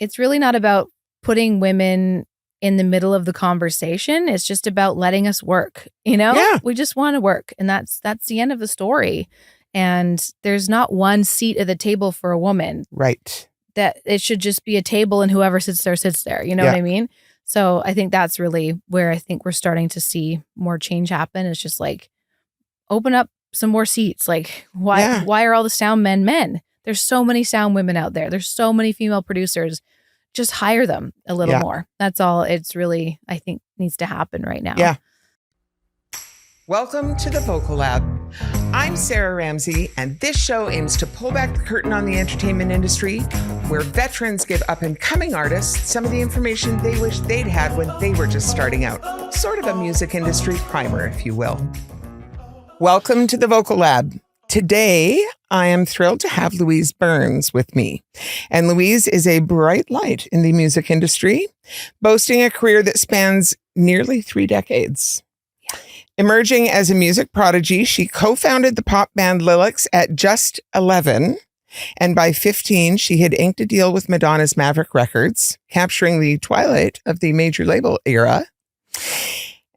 it's really not about putting women in the middle of the conversation. It's just about letting us work, Yeah. We just want to work. And that's the end of the story. And there's not one seat at the table for a woman. Right. That it should just be a table and whoever sits there. You know what I mean? So I think that's really where I think we're starting to see more change happen. It's just like, open up some more seats. Like, why are all the sound men? There's so many sound women out there. There's so many female producers. Just hire them a little more. That's all it's really, I think, needs to happen right now. Yeah. Welcome to the Vocal Lab. I'm Sarah Ramsey, and this show aims to pull back the curtain on the entertainment industry, where veterans give up-and-coming artists some of the information they wish they'd had when they were just starting out. Sort of a music industry primer, if you will. Welcome to the Vocal Lab. Today, I am thrilled to have Louise Burns with me. And Louise is a bright light in the music industry, boasting a career that spans nearly 3 decades. Yeah. Emerging as a music prodigy, she co-founded the pop band Lillix at just 11. And by 15, she had inked a deal with Madonna's Maverick Records, capturing the twilight of the major label era.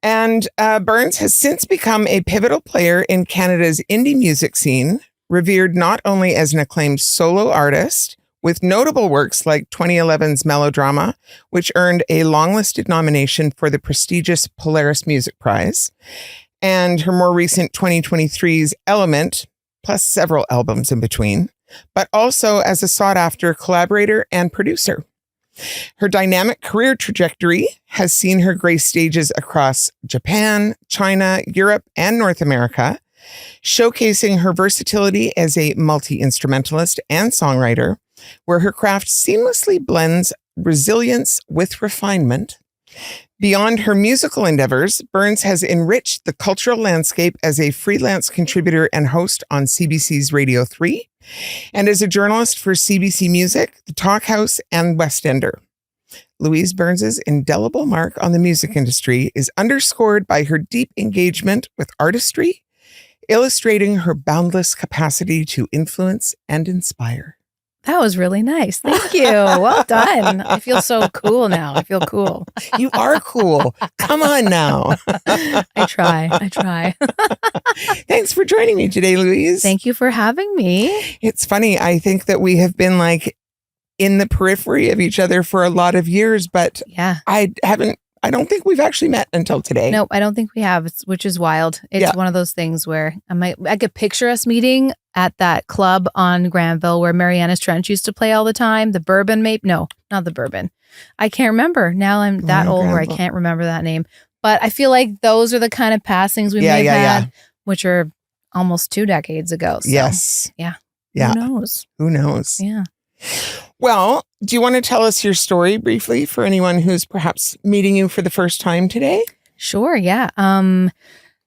And Burns has since become a pivotal player in Canada's indie music scene, revered not only as an acclaimed solo artist, with notable works like 2011's Melodrama, which earned a long-listed nomination for the prestigious Polaris Music Prize, and her more recent 2023's Element, plus several albums in between, but also as a sought-after collaborator and producer. Her dynamic career trajectory has seen her grace stages across Japan, China, Europe, and North America, showcasing her versatility as a multi-instrumentalist and songwriter, where her craft seamlessly blends resilience with refinement. Beyond her musical endeavors, Burns has enriched the cultural landscape as a freelance contributor and host on CBC's Radio 3, and as a journalist for CBC Music, The Talk House, and West Ender. Louise Burns' indelible mark on the music industry is underscored by her deep engagement with artistry, illustrating her boundless capacity to influence and inspire. That was really nice. Thank you. Well done. I feel so cool now. I feel cool. You are cool. Come on now. I try. Thanks for joining me today, Louise. Thank you for having me. It's funny. I think that we have been like in the periphery of each other for a lot of years, but I don't think we've actually met until today. No, I don't think we have, which is wild. It's one of those things where I could picture us meeting at that club on Granville where Mariana's Trench used to play all the time. The Bourbon, maybe? No, not the Bourbon. I can't remember. Now I'm that old where I can't remember that name. But I feel like those are the kind of passings we may have had, which are almost 2 decades ago. So, yes. Yeah. Who knows? Yeah. Well, do you want to tell us your story briefly for anyone who's perhaps meeting you for the first time today? Sure, yeah.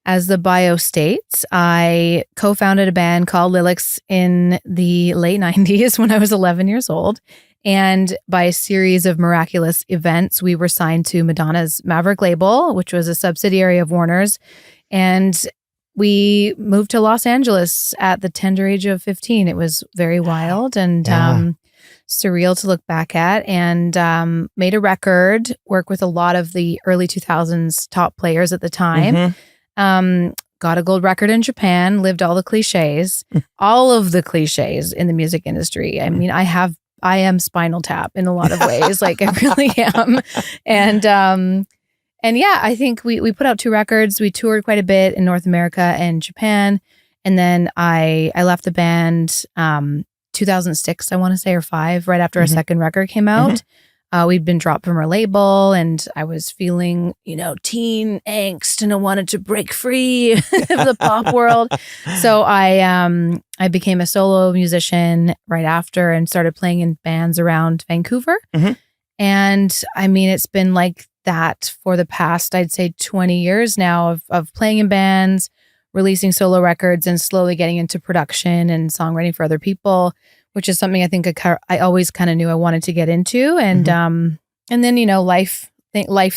As the bio states, I co-founded a band called Lillix in the late 90s when I was 11 years old. And by a series of miraculous events, we were signed to Madonna's Maverick label, which was a subsidiary of Warner's. And we moved to Los Angeles at the tender age of 15. It was very wild and surreal to look back at, and made a record, worked with a lot of the early 2000s top players at the time. Got a gold record in Japan, lived all the cliches, all of the cliches in the music industry. I mean, I am Spinal Tap in a lot of ways. Like I really am. And yeah, I think we put out 2 records. We toured quite a bit in North America and Japan. And then I left the band 2006, I want to say, or 5, right after our second record came out. We'd been dropped from our label, and I was feeling, teen angst, and I wanted to break free of the pop world. So I became a solo musician right after and started playing in bands around Vancouver. And I mean, it's been like that for the past, I'd say 20 years now of playing in bands, releasing solo records, and slowly getting into production and songwriting for other people, which is something I think I always kind of knew I wanted to get into. And then, life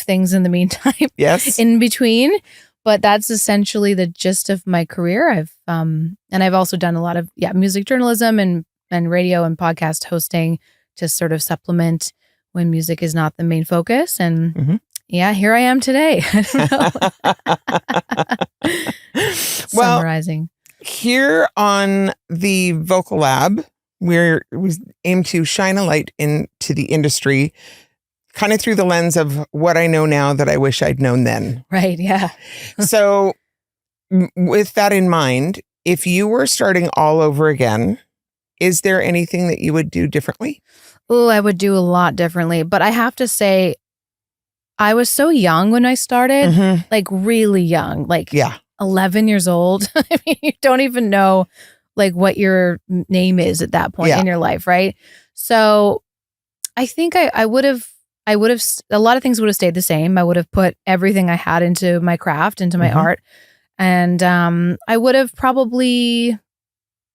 things in the meantime, in between. But that's essentially the gist of my career. I've also done a lot of music journalism and radio and podcast hosting to sort of supplement Mm-hmm. music is not the main focus. And Mm-hmm. yeah, here I am today. I don't know. Well, Summarizing. here on the Vocal Lab, we aim to shine a light into the industry, kind of through the lens of what I know now that I wish I'd known then. Right. Yeah. So with that in mind, if you were starting all over again, is there anything that you would do differently? Oh, I would do a lot differently. But I have to say, I was so young when I started, Mm-hmm. like really young, like Yeah. 11 years old. I mean, you don't even know like what your name is at that point Yeah. in your life, right? So I think I would have, a lot of things would have stayed the same. I would have put everything I had into my craft, into my Mm-hmm. art. And I would have probably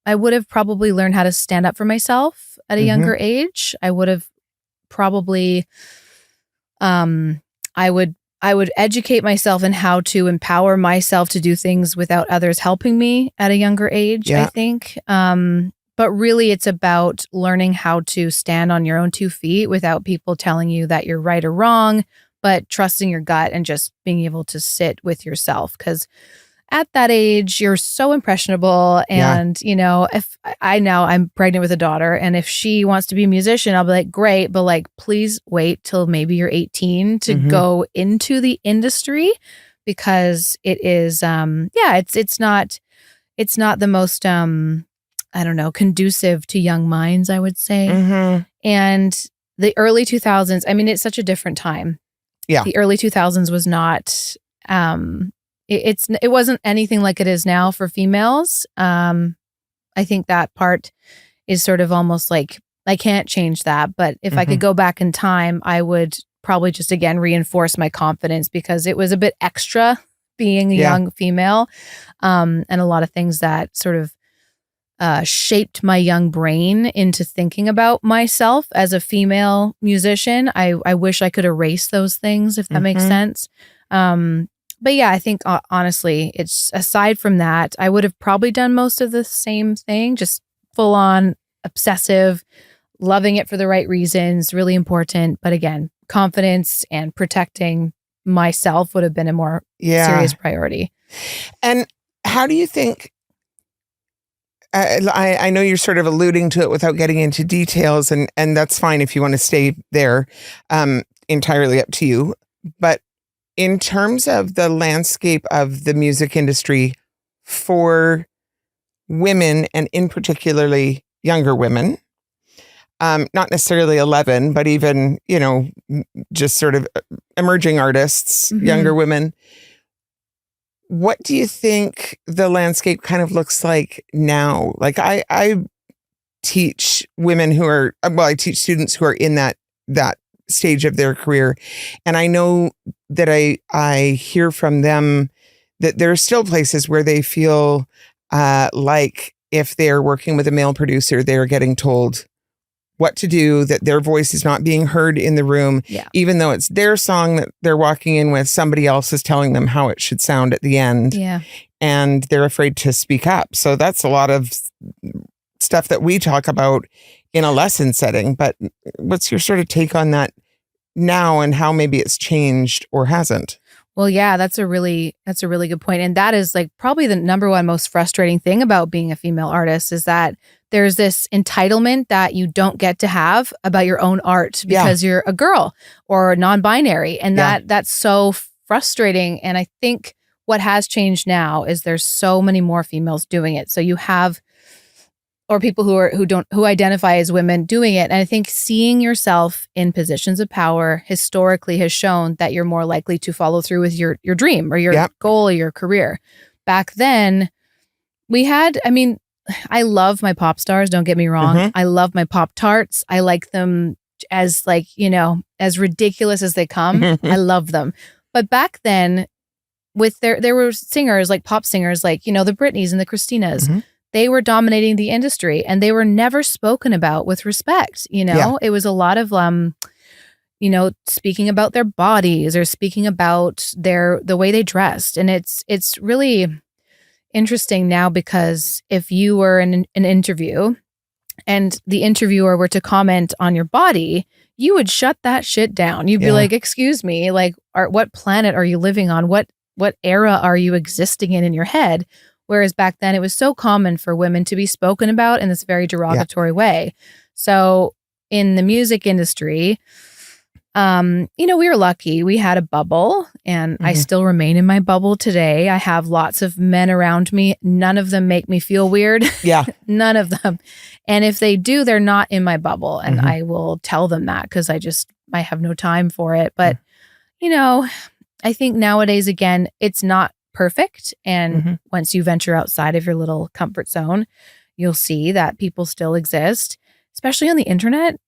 learned how to stand up for myself at a Mm-hmm. younger age. I would have probably, I would educate myself in how to empower myself to do things without others helping me at a younger age, Yeah. I think. But really it's about learning how to stand on your own 2 feet without people telling you that you're right or wrong, but trusting your gut and just being able to sit with yourself. Because at that age, you're so impressionable. Yeah. And, if I know I'm pregnant with a daughter, and if she wants to be a musician, I'll be like, great. But like, please wait till maybe you're 18 to Mm-hmm. go into the industry, because it is, it's not the most, I don't know, conducive to young minds, I would say. Mm-hmm. And the early 2000s, I mean, it's such a different time. Yeah. The early 2000s was not, it wasn't anything like it is now for females. I think that part is sort of almost like, I can't change that. But if I Mm-hmm. could go back in time, I would probably just again reinforce my confidence, because it was a bit extra being a Yeah. young female. And a lot of things that sort of shaped my young brain into thinking about myself as a female musician. I wish I could erase those things, if that makes Mhm. sense. But yeah, I think honestly, it's aside from that, I would have probably done most of the same thing, just full on obsessive, loving it for the right reasons, really important. But again, confidence and protecting myself would have been a more Yeah. serious priority. And how do you think, I know you're sort of alluding to it without getting into details, and that's fine if you want to stay there, entirely up to you. But in terms of the landscape of the music industry for women, and in particularly younger women, not necessarily 11, but even, just sort of emerging artists, Mhm. younger women, what do you think the landscape kind of looks like now? Like I teach women who are, I teach students who are in that stage of their career. And I know that I hear from them that there are still places where they feel like if they're working with a male producer, they're getting told what to do, that their voice is not being heard in the room, Yeah. even though it's their song that they're walking in with, somebody else is telling them how it should sound at the end. Yeah. And they're afraid to speak up. So that's a lot of stuff that we talk about in a lesson setting. But what's your sort of take on that now, and how maybe it's changed or hasn't? Well, yeah, that's a really good point. And that is like probably the number one most frustrating thing about being a female artist, is that there's this entitlement that you don't get to have about your own art because you're a girl or non-binary. And that's so frustrating. And I think what has changed now is there's so many more females doing it. So you have, or people who identify as women doing it. And I think seeing yourself in positions of power historically has shown that you're more likely to follow through with your dream or your goal or your career. Back then, I love my pop stars, don't get me wrong. Mhm. I love my Pop Tarts. I like them as as ridiculous as they come. I love them. But back then, there were singers, like pop singers, like, the Britneys and the Christinas. Mhm. They were dominating the industry, and they were never spoken about with respect. It was a lot of, speaking about their bodies or speaking about the way they dressed. And it's really interesting now, because if you were in an interview and the interviewer were to comment on your body, you would shut that shit down. You'd be like, excuse me, like, what planet are you living on? What era are you existing in your head? Whereas back then it was so common for women to be spoken about in this very derogatory way. So in the music industry, we were lucky. We had a bubble, and I still remain in my bubble today. I have lots of men around me. None of them make me feel weird. Yeah. None of them. And if they do, they're not in my bubble. And I will tell them that because I have no time for it. But, I think nowadays, again, it's not perfect. And once you venture outside of your little comfort zone, you'll see that people still exist, especially on the internet.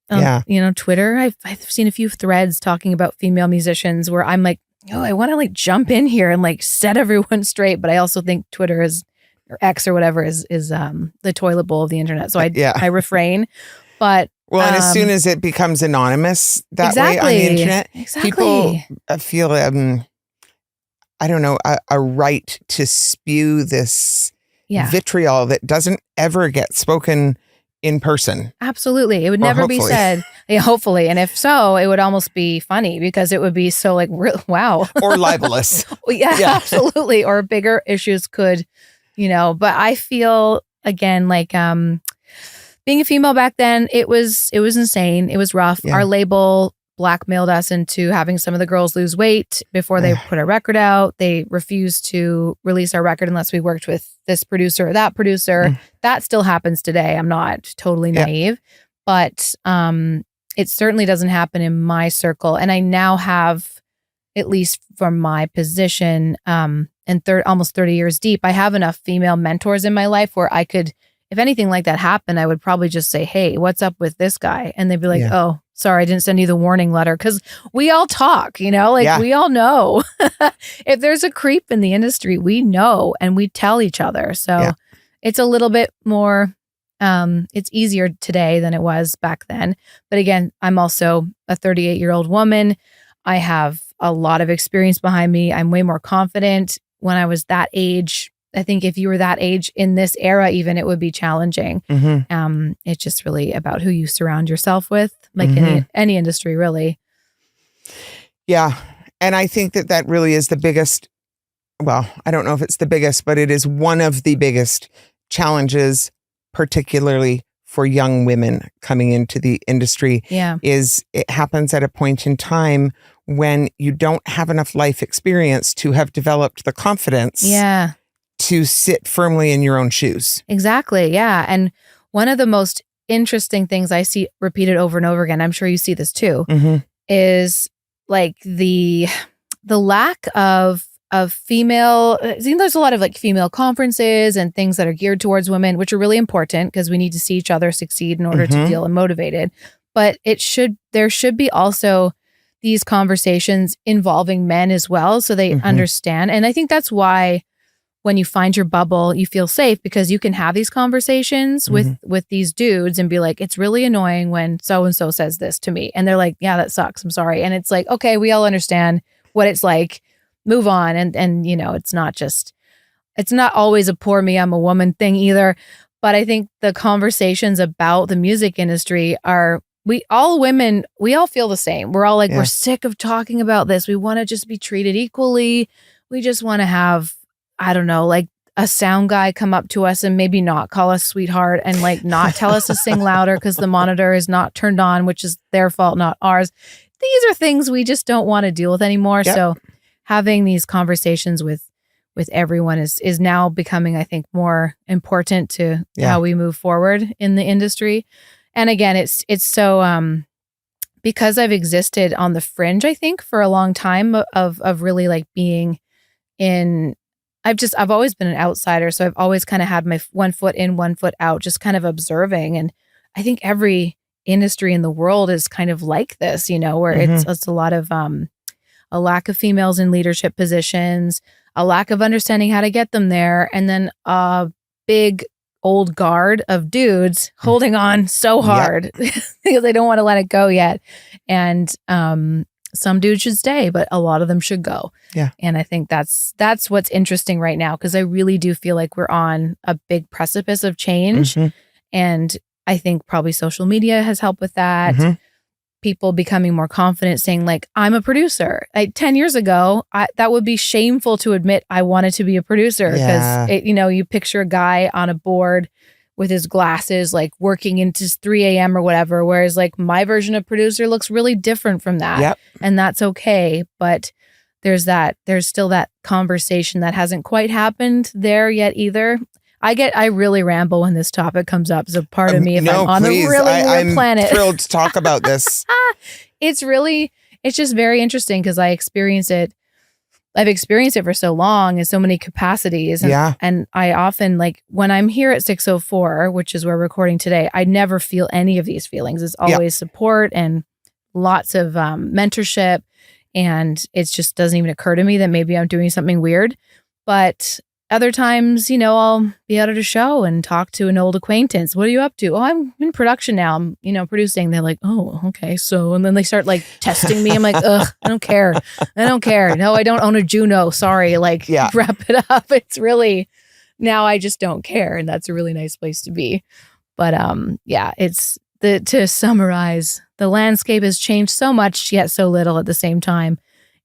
Twitter. I've seen a few threads talking about female musicians where I'm like, I want to like jump in here and like set everyone straight. But I also think Twitter or X or whatever is the toilet bowl of the internet. So I refrain. But and as soon as it becomes anonymous that way on the internet, people feel I don't know, a right to spew this vitriol that doesn't ever get spoken in person. Absolutely. It would never be said. Yeah, hopefully. And if so, it would almost be funny because it would be so like, wow. Or libelous. Absolutely. Or bigger issues could, but I feel again, like, being a female back then, it was insane. It was rough. Yeah. Our label blackmailed us into having some of the girls lose weight before they put a record out. They refused to release our record unless we worked with this producer or that producer. That still happens today. I'm not totally naive, but it certainly doesn't happen in my circle. And I now have, at least from my position, and almost 30 years deep, I have enough female mentors in my life where I could, if anything like that happened, I would probably just say, hey, what's up with this guy? And they'd be like, oh, sorry, I didn't send you the warning letter. Because we all talk, we all know. If there's a creep in the industry, we know and we tell each other. So it's a little bit more, it's easier today than it was back then. But again, I'm also a 38-year-old woman. I have a lot of experience behind me. I'm way more confident. When I was that age, I think if you were that age in this era, even, it would be challenging. It's just really about who you surround yourself with, like any industry, really. Yeah. And I think that really is the biggest, well, I don't know if it's the biggest, but it is one of the biggest challenges, particularly for young women coming into the industry, is it happens at a point in time when you don't have enough life experience to have developed the confidence to sit firmly in your own shoes. Exactly. Yeah. And one of the most interesting things I see repeated over and over again, I'm sure you see this too, is like the lack of female, there's a lot of like female conferences and things that are geared towards women, which are really important because we need to see each other succeed in order to feel motivated. But there should be also these conversations involving men as well, so they understand. And I think that's why when you find your bubble, you feel safe because you can have these conversations with these dudes and be like, it's really annoying when so-and-so says this to me. And they're like, yeah, that sucks. I'm sorry. And it's like, okay, we all understand what it's like. Move on. And it's not always a poor me, I'm a woman thing either. But I think the conversations about the music industry we all feel the same. We're all like, we're sick of talking about this. We want to just be treated equally. We just want to have, I don't know, like a sound guy come up to us and maybe not call us sweetheart and like not tell us to sing louder because the monitor is not turned on, which is their fault, not ours. These are things we just don't want to deal with anymore. So having these conversations with everyone is now becoming, I think, more important to how we move forward in the industry. And again, it's so because I've existed on the fringe, I think, for a long time of really like being in. I've always been an outsider, so I've always kind of had my one foot in, one foot out, just kind of observing. And I think every industry in the world is kind of like this, where it's a lot of a lack of females in leadership positions, a lack of understanding how to get them there, and then a big old guard of dudes holding on so hard because they don't want to let it go yet. And some dudes should stay, but a lot of them should go. Yeah. And I think that's what's interesting right now, because I really do feel like we're on a big precipice of change. And I think probably social media has helped with that. people becoming more confident saying like, I'm a producer. 10 years ago, that would be shameful to admit I wanted to be a producer because, you picture a guy on a board with his glasses, like working into 3 a.m. or whatever. Whereas like my version of producer looks really different from that. Yep. And that's okay. But there's still that conversation that hasn't quite happened there yet either. I really ramble when this topic comes up as a part of me if I'm on a really weird planet. I'm thrilled to talk about this. It's just very interesting because I've experienced it for so long in so many capacities. And I often, like, when I'm here at 604, which is where we're recording today, I never feel any of these feelings. It's always support and lots of mentorship. And it just doesn't even occur to me that maybe I'm doing something weird. But other times, I'll be out at a show and talk to an old acquaintance. What are you up to? Oh, I'm in production now. I'm, producing. They're like, oh, okay. So, and then they start like testing me. I'm like, ugh, I don't care. No, I don't own a Juno. Sorry. Like, wrap it up. It's really, now I just don't care. And that's a really nice place to be. But to summarize, the landscape has changed so much, yet so little at the same time.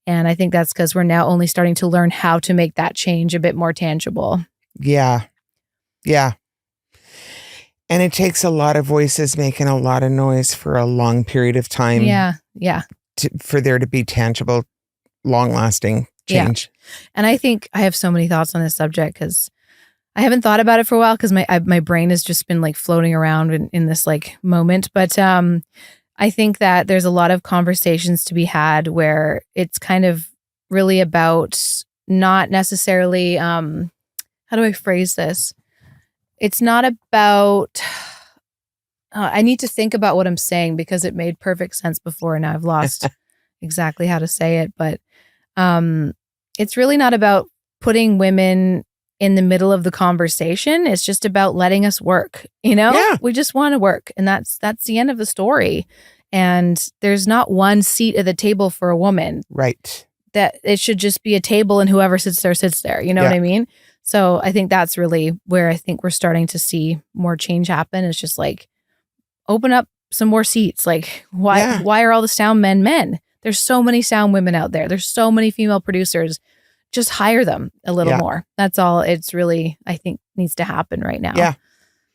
And I think that's because we're now only starting to learn how to make that change a bit more tangible. Yeah. Yeah. And it takes a lot of voices making a lot of noise for a long period of time. Yeah. Yeah. For there to be tangible, long-lasting change. Yeah. And I think I have so many thoughts on this subject because I haven't thought about it for a while because my brain has just been like floating around in this like moment. But I think that there's a lot of conversations to be had where it's kind of really about not necessarily, how do I phrase this? It's not about, I need to think about what I'm saying because it made perfect sense before and now I've lost exactly how to say it. But it's really not about putting women in the middle of the conversation. It's just about letting us work, we just want to work. And that's the end of the story. And there's not one seat at the table for a woman. Right. That it should just be a table and whoever sits there. You know what I mean? So I think that's really where I think we're starting to see more change happen. It's just like, open up some more seats. Like why are all the sound men? There's so many sound women out there. There's so many female producers. Just hire them a little more. That's all it's really, I think, needs to happen right now. Yeah.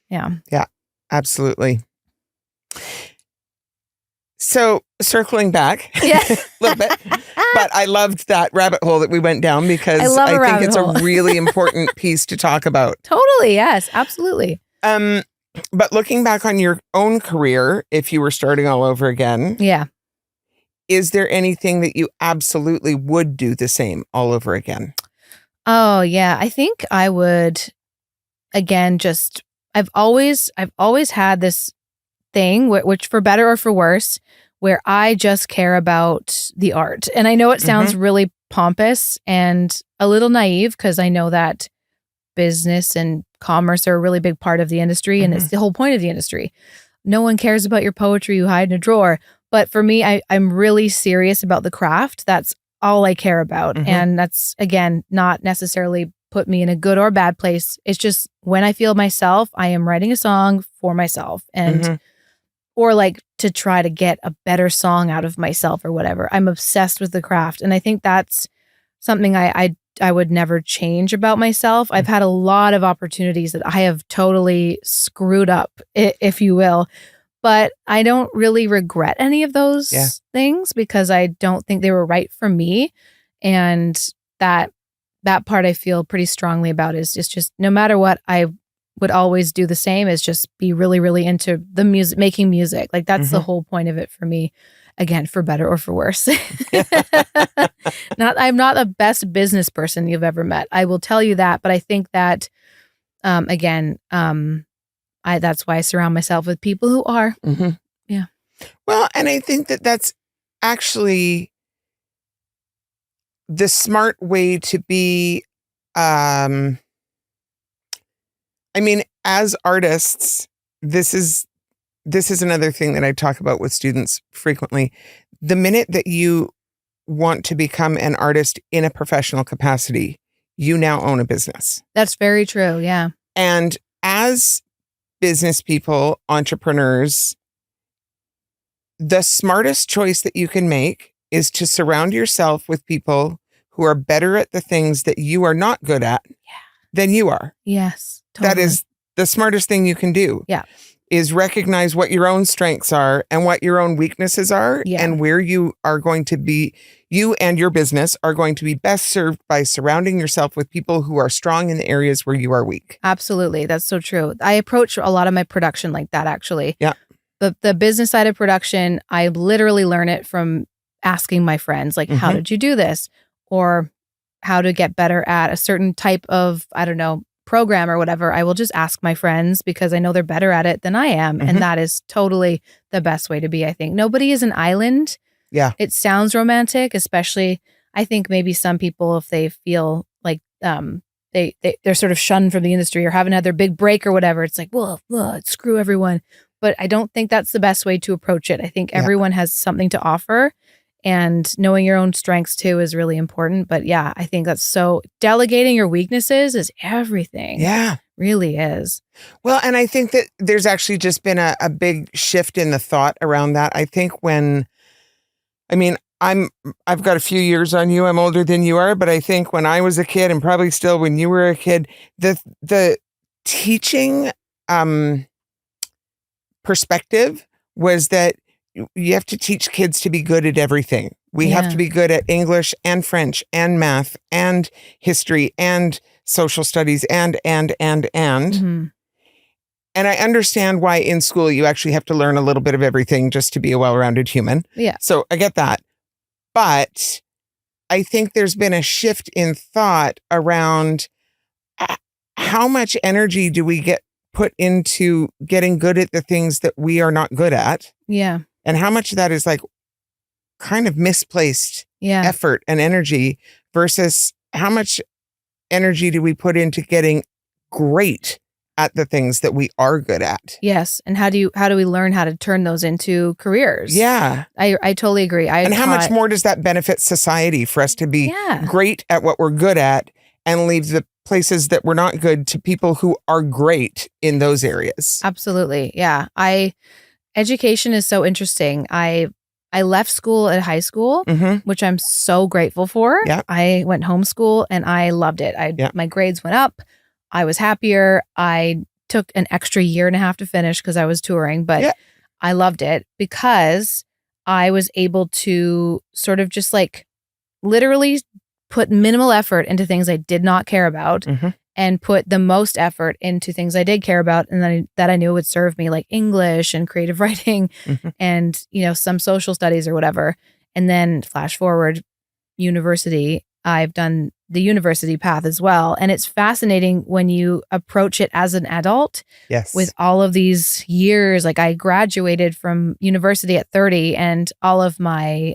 Yeah. Yeah, absolutely. So circling back a little bit, but I loved that rabbit hole that we went down because I think it's a really important piece to talk about. Totally. Yes, absolutely. But looking back on your own career, if you were starting all over again. Yeah. Is there anything that you absolutely would do the same all over again? Oh, yeah. I think I would, again, I've always had this thing, which for better or for worse, where I just care about the art. And I know it sounds really pompous and a little naive because I know that business and commerce are a really big part of the industry and it's the whole point of the industry. No one cares about your poetry you hide in a drawer. But for me, I'm really serious about the craft. That's all I care about. And that's, again, not necessarily put me in a good or bad place. It's just when I feel myself, I am writing a song for myself and or like to try to get a better song out of myself or whatever. I'm obsessed with the craft. And I think that's something I would never change about myself. I've had a lot of opportunities that I have totally screwed up, if you will. But I don't really regret any of those things because I don't think they were right for me. And that part I feel pretty strongly about is just no matter what, I would always do the same is just be really, really into the music, making music. Like that's the whole point of it for me. Again, for better or for worse. I'm not the best business person you've ever met. I will tell you that. But I think that, that's why I surround myself with people who are. Yeah. Well, and I think that that's actually the smart way to be. I mean, as artists, this is another thing that I talk about with students frequently. The minute that you want to become an artist in a professional capacity, you now own a business. That's very true. Yeah. And as business people, entrepreneurs, the smartest choice that you can make is to surround yourself with people who are better at the things that you are not good at than you are. Yes. Totally. That is the smartest thing you can do. Yeah. Is recognize what your own strengths are and what your own weaknesses are, and where you are going to be, you and your business are going to be best served by surrounding yourself with people who are strong in the areas where you are weak. Absolutely. That's so true. I approach a lot of my production like that, actually. Yeah. The business side of production, I literally learn it from asking my friends, like, how did you do this? Or how to get better at a certain type of, I don't know, program or whatever. I will just ask my friends because I know they're better at it than I am. And that is totally the best way to be, I think. Nobody is an island. Yeah. It sounds romantic, especially, I think maybe some people, if they feel like they're sort of shunned from the industry or haven't had their big break or whatever, it's like, well, screw everyone. But I don't think that's the best way to approach it. I think everyone has something to offer. And knowing your own strengths too is really important. But yeah, I think that's so, delegating your weaknesses is everything. Yeah. Really is. Well, and I think that there's actually just been a big shift in the thought around that. I think I've got a few years on you. I'm older than you are, but I think when I was a kid, and probably still when you were a kid, the teaching perspective was that you have to teach kids to be good at everything. We have to be good at English and French and math and history and social studies and. Mm-hmm. And I understand why in school you actually have to learn a little bit of everything just to be a well-rounded human. Yeah. So I get that. But I think there's been a shift in thought around how much energy do we put into getting good at the things that we are not good at? Yeah. And how much of that is like kind of misplaced effort and energy versus how much energy do we put into getting great at the things that we are good at? Yes. And how do we learn how to turn those into careers? Yeah. I totally agree. And how much more does that benefit society for us to be great at what we're good at and leave the places that we're not good to people who are great in those areas? Absolutely. Yeah. Education is so interesting. I left school at high school, which I'm so grateful for. Yep. I went homeschool and I loved it. My grades went up. I was happier. I took an extra year and a half to finish because I was touring, but I loved it because I was able to sort of just like literally put minimal effort into things I did not care about and put the most effort into things I did care about and that I knew would serve me, like English and creative writing and, some social studies or whatever. And then flash forward, university, I've done the university path as well. And it's fascinating when you approach it as an adult with all of these years. Like I graduated from university at 30 and all of my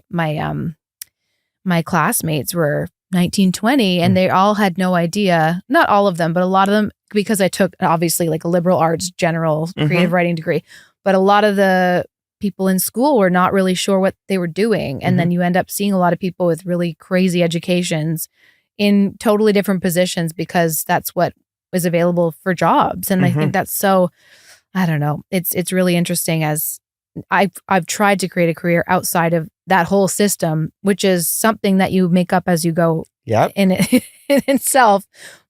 classmates were 19, 20, and they all had no idea, not all of them, but a lot of them, because I took obviously like a liberal arts, general creative writing degree, but a lot of the people in school were not really sure what they were doing. And then you end up seeing a lot of people with really crazy educations in totally different positions because that's what was available for jobs. And I think that's so, I don't know, it's really interesting as I've tried to create a career outside of that whole system, which is something that you make up as you go in itself.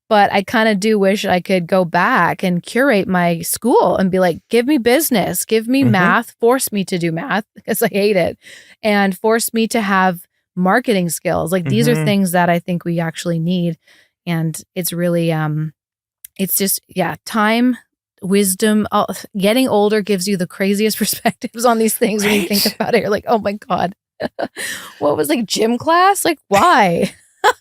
But I kind of do wish I could go back and curate my school and be like, give me business, give me math, force me to do math because I hate it, and force me to have marketing skills. Like these are things that I think we actually need. And it's really, it's just, time, wisdom. Getting older gives you the craziest perspectives on these things when you think about it. You're like, oh my God, what was like gym class? Like why?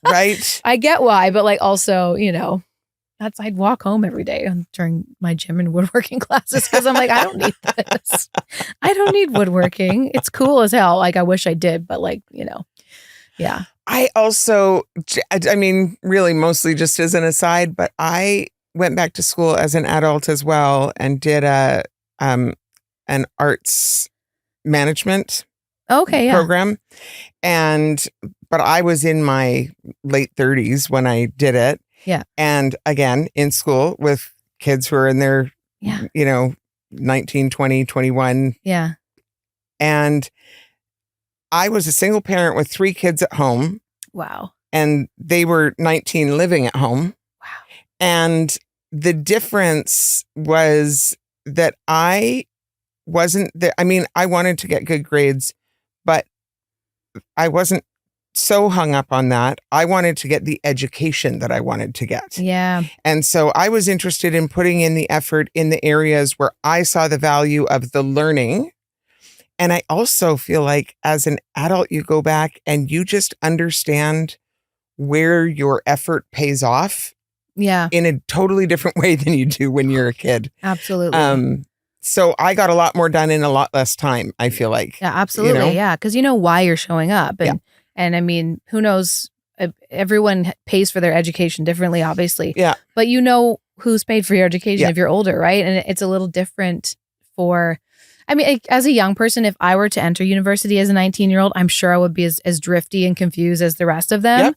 Right. I get why, but like also, I'd walk home every day during my gym and woodworking classes because I'm like, I don't need this. I don't need woodworking. It's cool as hell. Like I wish I did, but like, yeah. I also, really mostly just as an aside, but I went back to school as an adult as well and did an arts management program. But I was in my late 30s when I did it. Yeah. And again, in school with kids who are in their, 19, 20, 21. Yeah. And I was a single parent with 3 kids at home. Wow. And they were 19 living at home. Wow. And the difference was that I wasn't there. I mean, I wanted to get good grades, but I wasn't so hung up on that. I wanted to get the education that I wanted to get. Yeah. And so I was interested in putting in the effort in the areas where I saw the value of the learning. And I also feel like as an adult, you go back and you just understand where your effort pays off. Yeah. In a totally different way than you do when you're a kid. Absolutely. So I got a lot more done in a lot less time, I feel like. Yeah, absolutely. You know? Yeah. Because you know why you're showing up. And I mean, who knows? Everyone pays for their education differently, obviously. Yeah. But you know who's paid for your education Yeah. if you're older, right? And it's a little different for, I mean, as a young person, if I were to enter university as a 19-year-old, I'm sure I would be as drifty and confused as the rest of them. Yep.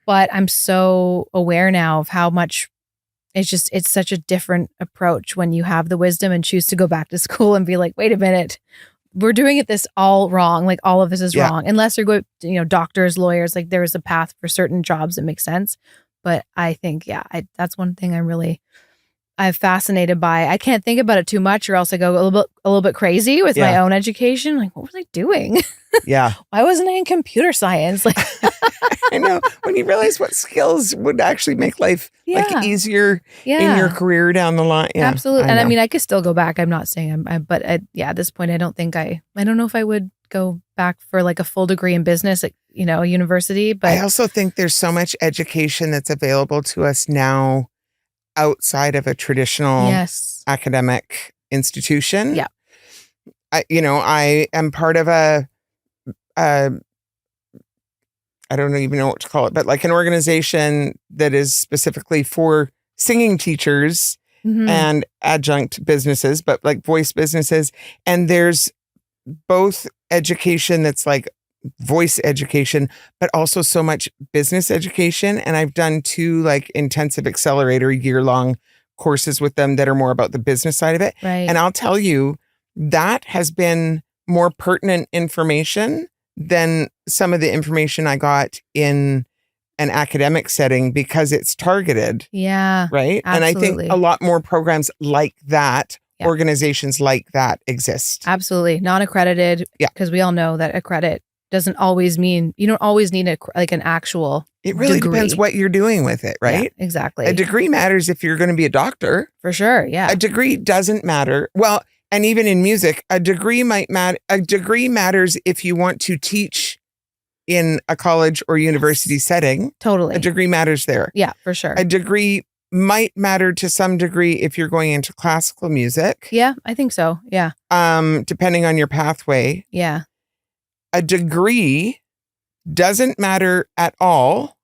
But I'm so aware now of how much it's such a different approach when you have the wisdom and choose to go back to school and be like, wait a minute, we're doing this all wrong. Like all of this is wrong. Unless you're going, doctors, lawyers, like there is a path for certain jobs that make sense. But I think, that's one thing I'm fascinated by. I can't think about it too much or else I go a little bit crazy with my own education. Like, what was I doing? Yeah. Why wasn't I in computer science? Like, I know. When you realize what skills would actually make life like easier in your career down the line. Yeah, absolutely. And I mean, I could still go back. I'm not saying but at this point, I don't think I don't know if I would go back for like a full degree in business at, a university. But I also think there's so much education that's available to us now outside of a traditional academic institution. Yeah. I am part of I don't even know what to call it, but like an organization that is specifically for singing teachers and adjunct businesses, but like voice businesses. And there's both education that's like voice education, but also so much business education. And I've done 2 like intensive accelerator year-long courses with them that are more about the business side of it. Right. And I'll tell you, that has been more pertinent information than some of the information I got in an academic setting because it's targeted. Yeah. Right. Absolutely. And I think a lot more programs like that, organizations like that exist. Absolutely. Non-accredited. Yeah. Because we all know that accredit doesn't always mean, you don't always need an actual It really degree. depends what you're doing with it, right? Yeah, exactly. A degree matters if you're going to be a doctor. For sure. Yeah. A degree doesn't matter. Well, and even in music, a degree might matter. A degree matters if you want to teach in a college or university setting. Totally. A degree matters there. Yeah, for sure. A degree might matter to some degree if you're going into classical music. Yeah, I think so. Yeah. Depending on your pathway. Yeah. A degree doesn't matter at all.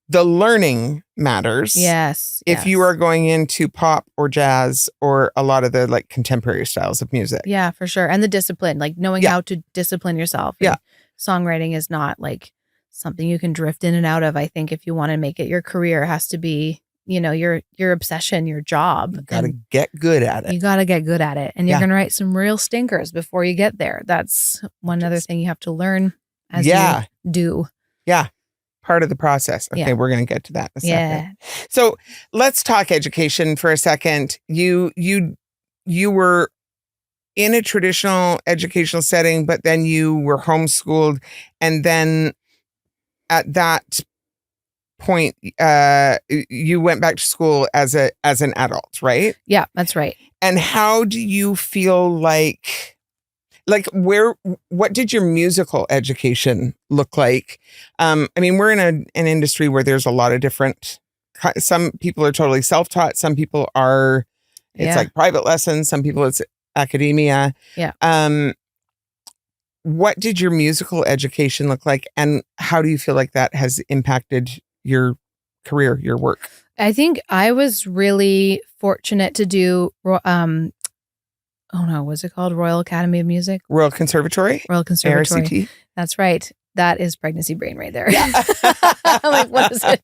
The learning matters. Yes. If you are going into pop or jazz or a lot of the like contemporary styles of music. Yeah, for sure. And the discipline, like knowing how to discipline yourself. Yeah. And songwriting is not like something you can drift in and out of. I think if you want to make it your career, it has to be, your obsession, your job. You got to get good at it. You got to get good at it. And you're going to write some real stinkers before you get there. That's one other thing you have to learn as you do. Yeah. Part of the process. Okay, we're going to get to that in a second. So let's talk education for a second. You were in a traditional educational setting, but then you were homeschooled, and then at that point, you went back to school as an adult, right? Yeah, that's right. And how do you feel like what did your musical education look like? I mean, we're in an industry where there's a lot of different, some people are totally self-taught. Some people are, it's like private lessons. Some people it's academia. Yeah. What did your musical education look like? And how do you feel like that has impacted your career, your work? I think I was really fortunate to do, what's it called? Royal Academy of Music? Royal Conservatory? Royal Conservatory. ARCT. That's right. that is pregnancy brain right there. Yeah. I'm like, what is it?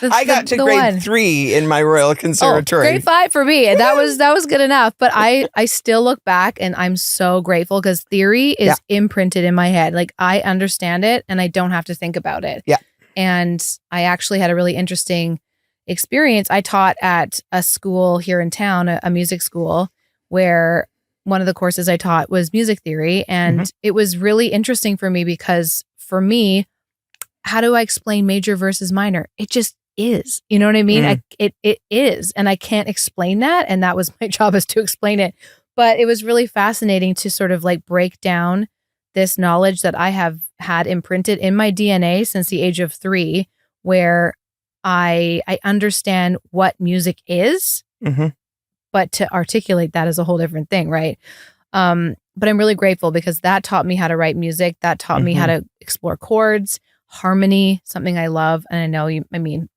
I got to grade 3 in my Royal Conservatory. Grade 5 for me. And that was good enough. But I still look back and I'm so grateful because theory is imprinted in my head. Like I understand it and I don't have to think about it. Yeah. And I actually had a really interesting experience. I taught at a school here in town, a music school, where one of the courses I taught was music theory. And it was really interesting for me because for me, how do I explain major versus minor? It just is. You know what I mean? It is. And I can't explain that. And that was my job, is to explain it. But it was really fascinating to sort of like break down this knowledge that I have had imprinted in my DNA since the age of 3, where I understand what music is, but to articulate that is a whole different thing, right? But I'm really grateful because that taught me how to write music. That taught me how to explore chords, harmony, something I love. And I know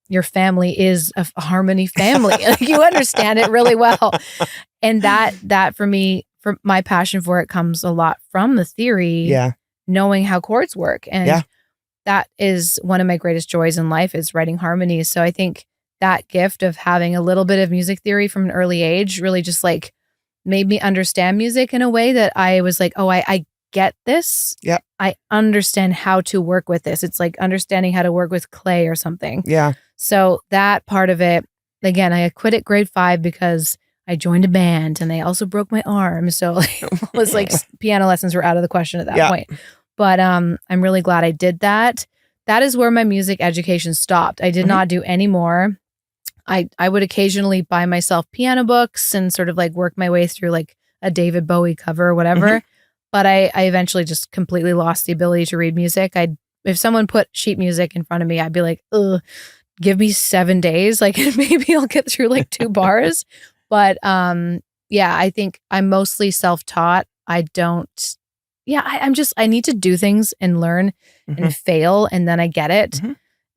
your family is a harmony family. Like you understand it really well. And that for me, for my passion for it comes a lot from the theory, knowing how chords work. And that is one of my greatest joys in life, is writing harmonies. So I think that gift of having a little bit of music theory from an early age really just like made me understand music in a way that I was like, oh, I get this. Yep. I understand how to work with this. It's like understanding how to work with clay or something. Yeah. So that part of it, again, I quit at grade 5 because I joined a band and I also broke my arm. So it was like piano lessons were out of the question at that point. But I'm really glad I did that. That is where my music education stopped. I did not do any more. I would occasionally buy myself piano books and sort of like work my way through like a David Bowie cover or whatever. But I eventually just completely lost the ability to read music. If someone put sheet music in front of me, I'd be like, ugh, give me 7 days. Like maybe I'll get through like 2 bars. But I think I'm mostly self-taught. I need to do things and learn and fail, and then I get it.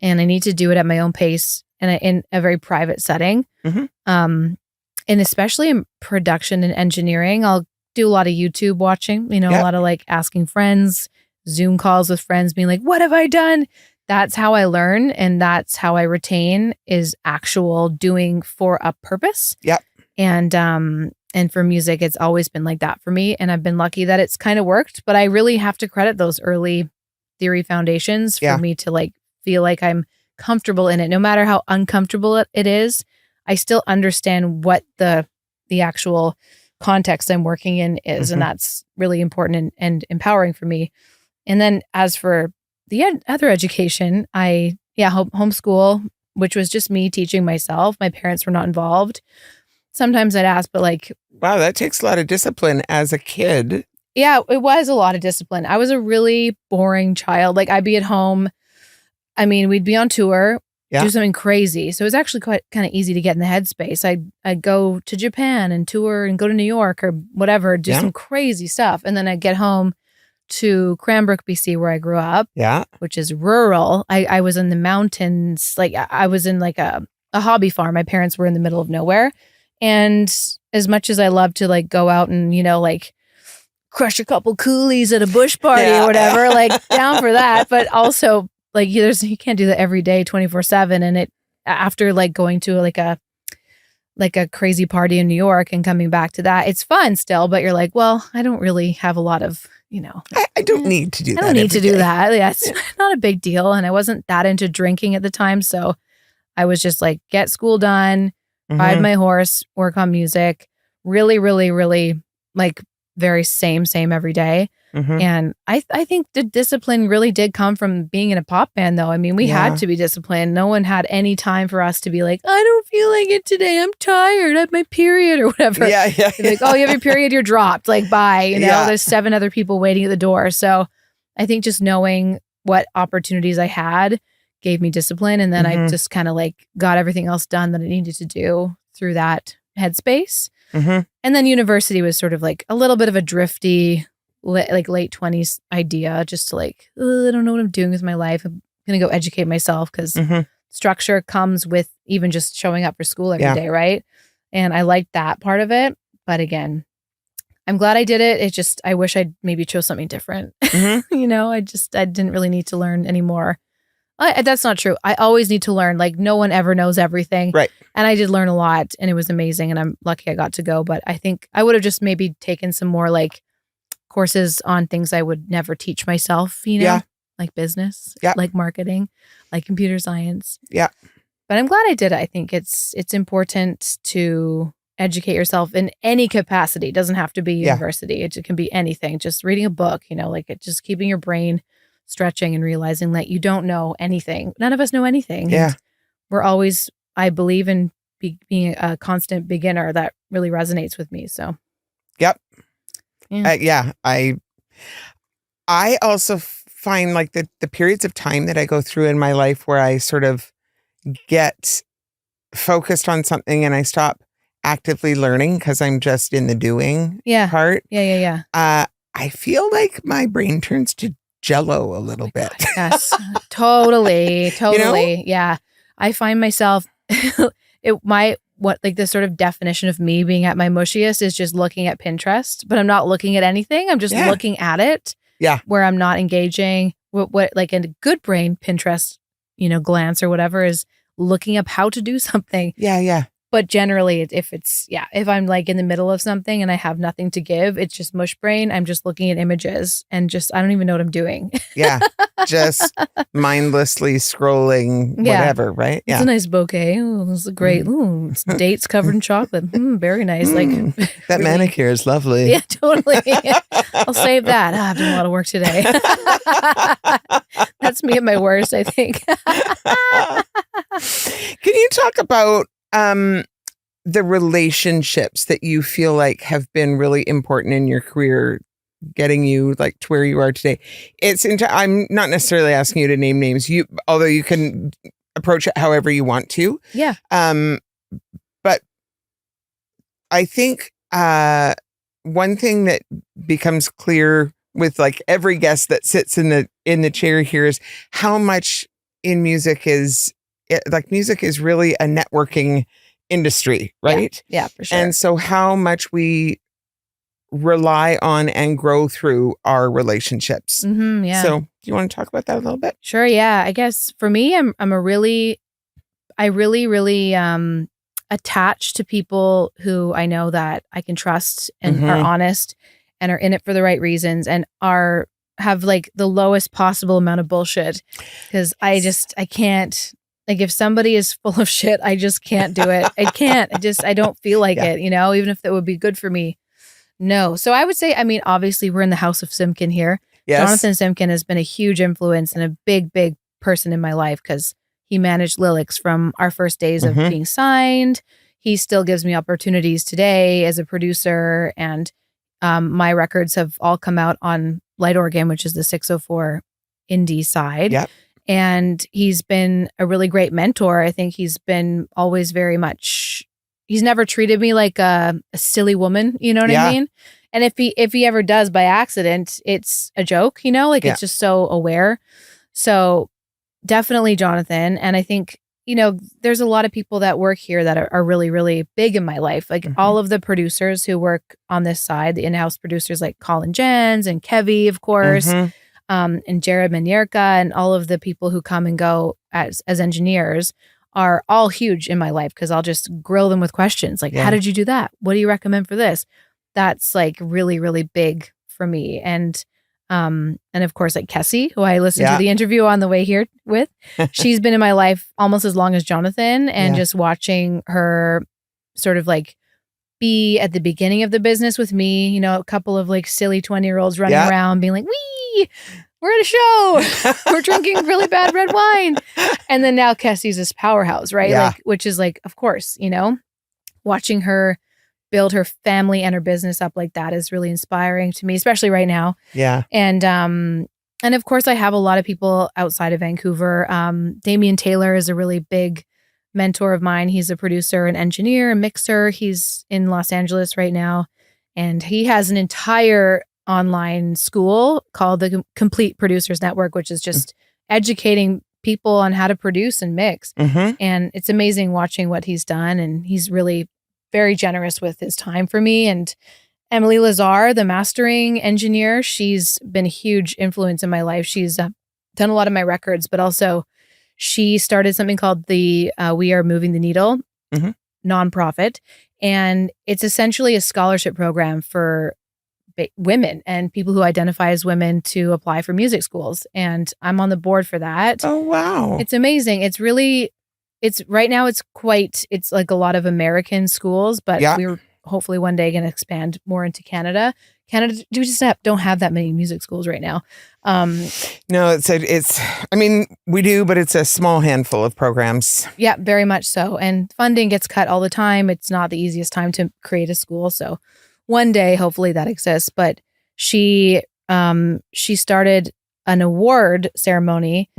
And I need to do it at my own pace and in a very private setting. And especially in production and engineering, I'll do a lot of YouTube watching, a lot of like asking friends, Zoom calls with friends, being like, what have I done? That's how I learn. And that's how I retain, is actual doing for a purpose. Yep. And for music, it's always been like that for me. And I've been lucky that it's kind of worked, but I really have to credit those early theory foundations for me to like feel like I'm comfortable in it. No matter how uncomfortable it is, I still understand what the actual context I'm working in is. And that's really important and empowering for me. And then as for the other education, homeschool, which was just me teaching myself. My parents were not involved. Sometimes I'd ask, but like, wow, that takes a lot of discipline as a kid. Yeah, it was a lot of discipline. I was a really boring child. Like I'd be at home. I mean, we'd be on tour, do something crazy. So it was actually quite kind of easy to get in the headspace. I'd go to Japan and tour and go to New York or whatever, do some crazy stuff. And then I'd get home to Cranbrook, BC, where I grew up, which is rural. I was in the mountains. Like I was in like a hobby farm. My parents were in the middle of nowhere. And as much as I love to like go out and, like crush a couple coolies at a bush party or whatever, like down for that. But also like you can't do that every day, 24/7. And after like going to like a crazy party in New York and coming back to that, it's fun still, but you're like, well, I don't really have a lot of, I don't need to do that. I don't need to do that. Yeah, it's not a big deal. And I wasn't that into drinking at the time. So I was just like, get school done, ride my horse, work on music, really, really, really like very same every day. And I think the discipline really did come from being in a pop band though. I mean, we had to be disciplined. No one had any time for us to be like, I don't feel like it today. I'm tired. I have my period or whatever. Like, oh, you have your period, you're dropped. Like, bye. There's 7 other people waiting at the door. So I think just knowing what opportunities I had gave me discipline. And then I just kind of like got everything else done that I needed to do through that headspace. And then university was sort of like a little bit of a drifty, like late 20s idea, just to like, I don't know what I'm doing with my life. I'm going to go educate myself because structure comes with even just showing up for school every day, right? And I liked that part of it. But again, I'm glad I did it. It just, I wish I'd maybe chose something different. I didn't really need to learn anymore. That's not true. I always need to learn. Like, no one ever knows everything. Right. And I did learn a lot, and it was amazing, and I'm lucky I got to go. But I think I would have just maybe taken some more like courses on things I would never teach myself, like business, like marketing, like computer science. Yeah. But I'm glad I did it. I think it's important to educate yourself in any capacity. It doesn't have to be university. It can be anything. Just reading a book, like just keeping your brain stretching and realizing that you don't know anything. None of us know anything. Yeah. And we're always, I believe in being a constant beginner. That really resonates with me. So. Yep. Yeah. I also find like the periods of time that I go through in my life where I sort of get focused on something and I stop actively learning because I'm just in the doing part. Yeah. I feel like my brain turns to jello a little bit. God, yes, totally. Yeah. I find myself, the sort of definition of me being at my mushiest is just looking at Pinterest, but I'm not looking at anything. I'm just looking at it. Yeah. Where I'm not engaging what like in a good brain Pinterest, glance or whatever is looking up how to do something. Yeah. But generally, if I'm like in the middle of something and I have nothing to give, it's just mush brain. I'm just looking at images and I don't even know what I'm doing. Yeah. Just mindlessly scrolling, whatever, right? Yeah. It's a nice bouquet. Oh, this is great. Ooh, it's dates covered in chocolate. Very nice. Like that really, manicure is lovely. Yeah, totally. I'll save that. I've done a lot of work today. That's me at my worst, I think. Can you talk about the relationships that you feel like have been really important in your career, getting you like to where you are today? I'm not necessarily asking you to name names, although you can approach it however you want to. Yeah. But I think one thing that becomes clear with like every guest that sits in the chair here is how much in music is really a networking industry, right? Yeah, for sure. And so how much we rely on and grow through our relationships. Yeah. So do you want to talk about that a little bit? Sure. Yeah. I guess for me, I really attached to people who I know that I can trust and are honest and are in it for the right reasons and have like the lowest possible amount of bullshit. Because I can't. Like if somebody is full of shit, I just can't do it. I can't. I don't feel like it, even if that would be good for me. No. So I would say, obviously we're in the house of Simkin here. Yes. Jonathan Simkin has been a huge influence and a big, big person in my life because he managed Lillix from our first days of being signed. He still gives me opportunities today as a producer. And my records have all come out on Light Organ, which is the 604 indie side. Yep. And he's been a really great mentor. I think he's been always he's never treated me like a silly woman, you know what I mean? And if he ever does by accident, it's a joke, it's just so aware. So definitely Jonathan. And I think, there's a lot of people that work here that are really, really big in my life. Like all of the producers who work on this side, the in-house producers like Colin Jens and Kevy, of course. And Jared Manierka and all of the people who come and go as engineers are all huge in my life because I'll just grill them with questions like, how did you do that? What do you recommend for this? That's like really, really big for me. And of course, like Kessie, who I listened to the interview on the way here with, she's been in my life almost as long as Jonathan and just watching her sort of like be at the beginning of the business with me, a couple of like silly 20-year-olds running around being like, wee, we're at a show. We're drinking really bad red wine. And then now Kessie's this powerhouse, right? Yeah. Like, which is like, of course, watching her build her family and her business up like that is really inspiring to me, especially right now. Yeah. And of course I have a lot of people outside of Vancouver. Damian Taylor is a really big mentor of mine. He's a producer, an engineer, a mixer. He's in Los Angeles right now. And he has an entire online school called the Complete Producers Network, which is just educating people on how to produce and mix. And it's amazing watching what he's done. And he's really very generous with his time for me. And Emily Lazar, the mastering engineer, she's been a huge influence in my life. She's done a lot of my records, but also she started something called the We Are Moving the Needle nonprofit. And it's essentially a scholarship program for women and people who identify as women to apply for music schools. And I'm on the board for that. Oh, wow. It's amazing. It's right now it's like a lot of American schools, but we're hopefully one day going to expand more into Canada. We just don't have that many music schools right now. No, I mean, we do, but it's a small handful of programs. Yeah, very much so. And funding gets cut all the time. It's not the easiest time to create a school. So one day, hopefully that exists. But she started an award ceremony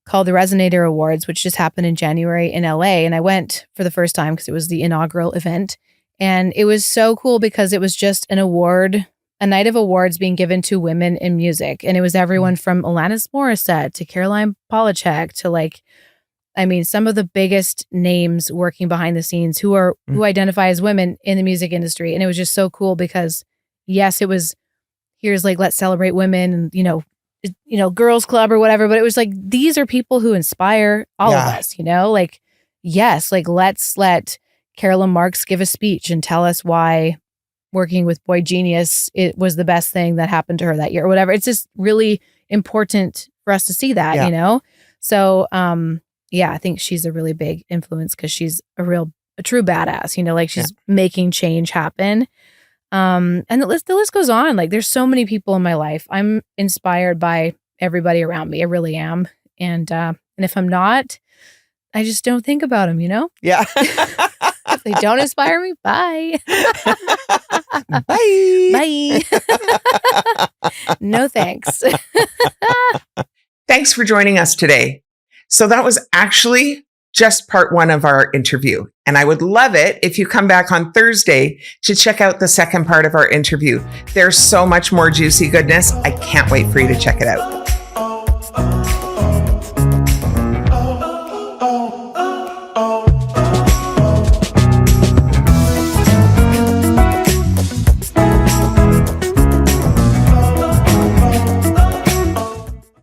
called the Resonator Awards, which just happened in January in LA. And I went for the first time because it was the inaugural event. And it was so cool because it was just a night of awards being given to women in music. And it was everyone from Alanis Morissette to Caroline Polachek to some of the biggest names working behind the scenes who identify as women in the music industry. And it was just so cool because yes, it was, here's let's celebrate women and, girls club or whatever. But it was these are people who inspire all of us, yes, let's let Carolyn Marks give a speech and tell us why working with Boy Genius, it was the best thing that happened to her that year or whatever. It's just really important for us to see that, So, I think she's a really big influence because she's a true badass, she's making change happen. And the list goes on. There's so many people in my life. I'm inspired by everybody around me. I really am. And if I'm not, I just don't think about them, Yeah. If they don't inspire me, bye. Bye. Bye. No thanks. Thanks for joining us today. So that was actually just part 1 of our interview. And I would love it if you come back on Thursday to check out the second part of our interview. There's so much more juicy goodness. I can't wait for you to check it out.